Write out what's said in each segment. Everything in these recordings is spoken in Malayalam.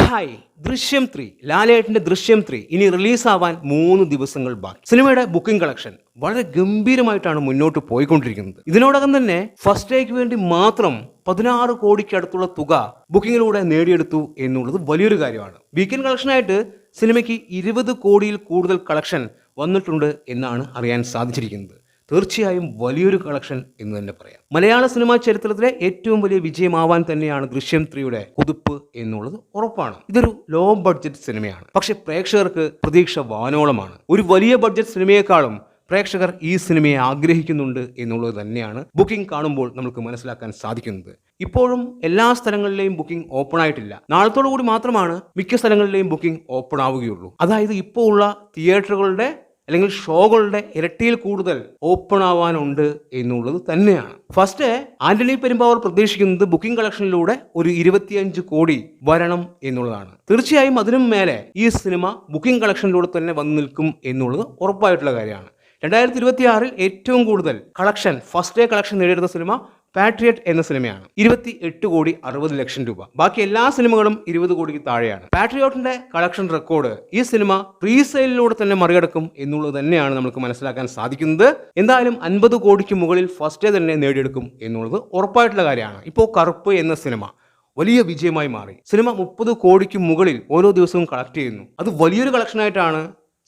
ഹായ് ദൃശ്യം 3 ലാലേട്ടന്റെ ദൃശ്യം 3 ഇനി റിലീസാവാൻ 3 ദിവസങ്ങൾ ബാക്കി. സിനിമയുടെ ബുക്കിംഗ് കളക്ഷൻ വളരെ ഗംഭീരമായിട്ടാണ് മുന്നോട്ട് പോയിക്കൊണ്ടിരിക്കുന്നത്. ഇതിനോടകം തന്നെ ഫസ്റ്റ് ഡേക്ക് വേണ്ടി മാത്രം 16 കോടിക്ക് അടുത്തുള്ള തുക ബുക്കിങ്ങിലൂടെ നേടിയെടുത്തു എന്നുള്ളത് വലിയൊരു കാര്യമാണ്. വീക്കെൻഡ് കളക്ഷനായിട്ട് സിനിമയ്ക്ക് 20 കോടിയിൽ കൂടുതൽ കളക്ഷൻ വന്നിട്ടുണ്ട് എന്നാണ് അറിയാൻ സാധിച്ചിരിക്കുന്നത്. തീർച്ചയായും വലിയൊരു കളക്ഷൻ എന്ന് തന്നെ പറയാം. മലയാള സിനിമാ ചരിത്രത്തിലെ ഏറ്റവും വലിയ വിജയമാവാൻ തന്നെയാണ് ദൃശ്യം 3യുടെ കുതിപ്പ് എന്നുള്ളത് ഉറപ്പാണ്. ഇതൊരു ലോ ബഡ്ജറ്റ് സിനിമയാണ്, പക്ഷെ പ്രേക്ഷകർക്ക് പ്രതീക്ഷ വാനോളമാണ്. ഒരു വലിയ ബഡ്ജറ്റ് സിനിമയെക്കാളും പ്രേക്ഷകർ ഈ സിനിമയെ ആഗ്രഹിക്കുന്നുണ്ട് എന്നുള്ളത് തന്നെയാണ് ബുക്കിംഗ് കാണുമ്പോൾ നമുക്ക് മനസ്സിലാക്കാൻ സാധിക്കുന്നത്. ഇപ്പോഴും എല്ലാ സ്ഥലങ്ങളിലെയും ബുക്കിംഗ് ഓപ്പൺ ആയിട്ടില്ല. നാളത്തോടു കൂടി മാത്രമാണ് മിക്ക സ്ഥലങ്ങളിലെയും ബുക്കിംഗ് ഓപ്പൺ ആവുകയുള്ളൂ. അതായത് ഇപ്പോൾ ഉള്ള തിയേറ്ററുകളുടെ അല്ലെങ്കിൽ ഷോകളുടെ ഇരട്ടിയിൽ കൂടുതൽ ഓപ്പൺ ആവാനുണ്ട് എന്നുള്ളത് തന്നെയാണ്. ഫസ്റ്റ് ആന്റണി പെരുമ്പാവൂർ പ്രതീക്ഷിക്കുന്നത് ബുക്കിംഗ് കളക്ഷനിലൂടെ ഒരു 25 കോടി വരണം എന്നുള്ളതാണ്. തീർച്ചയായും അതിനും മേലെ ഈ സിനിമ ബുക്കിംഗ് കളക്ഷനിലൂടെ തന്നെ വന്നു നിൽക്കും എന്നുള്ളത് ഉറപ്പായിട്ടുള്ള കാര്യമാണ്. 2026 ഏറ്റവും കൂടുതൽ കളക്ഷൻ ഫസ്റ്റ് ഡേ കളക്ഷൻ നേടിയെടുത്ത സിനിമ പാട്രിയറ്റ് എന്ന സിനിമയാണ്. 28 കോടി 60 ലക്ഷം രൂപ. ബാക്കി എല്ലാ സിനിമകളും 20 കോടിക്ക് താഴെയാണ്. പാട്രിയോട്ടിന്റെ കളക്ഷൻ റെക്കോർഡ് ഈ സിനിമ പ്രീസെയിലിലൂടെ തന്നെ മറികടക്കും എന്നുള്ളത് തന്നെയാണ് നമുക്ക് മനസ്സിലാക്കാൻ സാധിക്കുന്നത്. എന്തായാലും 50 കോടിക്ക് മുകളിൽ ഫസ്റ്റ് ഡേ തന്നെ നേടിയെടുക്കും എന്നുള്ളത് ഉറപ്പായിട്ടുള്ള കാര്യമാണ്. ഇപ്പോൾ കറുപ്പ് എന്ന സിനിമ വലിയ വിജയമായി മാറി. സിനിമ 30 കോടിക്ക് മുകളിൽ ഓരോ ദിവസവും കളക്ട് ചെയ്യുന്നു. അത് വലിയൊരു കളക്ഷനായിട്ടാണ്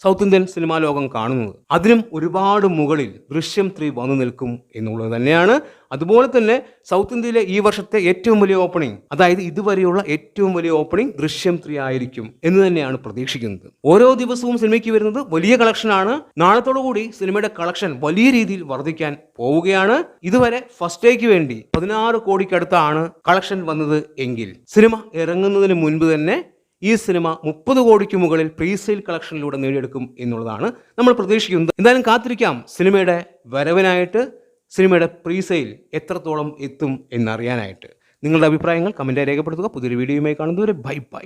സൗത്ത് ഇന്ത്യൻ സിനിമാ ലോകം കാണുന്നത്. അതിനും ഒരുപാട് മുകളിൽ ദൃശ്യം 3 വന്നു നിൽക്കും എന്നുള്ളത് തന്നെയാണ്. അതുപോലെ തന്നെ സൗത്ത് ഇന്ത്യയിലെ ഈ വർഷത്തെ ഏറ്റവും വലിയ ഓപ്പണിംഗ്, അതായത് ഇതുവരെയുള്ള ഏറ്റവും വലിയ ഓപ്പണിംഗ് ദൃശ്യം 3 ആയിരിക്കും എന്ന് തന്നെയാണ് പ്രതീക്ഷിക്കുന്നത്. ഓരോ ദിവസവും സിനിമയ്ക്ക് വരുന്നത് വലിയ കളക്ഷനാണ്. നാളത്തോടു കൂടി സിനിമയുടെ കളക്ഷൻ വലിയ രീതിയിൽ വർദ്ധിക്കാൻ പോവുകയാണ്. ഇതുവരെ ഫസ്റ്റ് ഡേക്ക് വേണ്ടി 16 കോടിക്കടുത്താണ് കളക്ഷൻ വന്നത് എങ്കിൽ സിനിമ ഇറങ്ങുന്നതിന് മുൻപ് തന്നെ ഈ സിനിമ 30 കോടിക്ക് മുകളിൽ പ്രീസെയിൽ കളക്ഷനിലൂടെ നേടിയെടുക്കും എന്നുള്ളതാണ് നമ്മൾ പ്രതീക്ഷിക്കുന്നത്. എന്തായാലും കാത്തിരിക്കാം സിനിമയുടെ വരവിനായിട്ട്. സിനിമയുടെ പ്രീസെയിൽ എത്രത്തോളം എത്തും എന്നറിയാനായിട്ട് നിങ്ങളുടെ അഭിപ്രായങ്ങൾ കമൻറ്റായി രേഖപ്പെടുത്തുക. പുതിയൊരു വീഡിയോയുമായി കാണുന്നതുവരെ ബൈ ബൈ.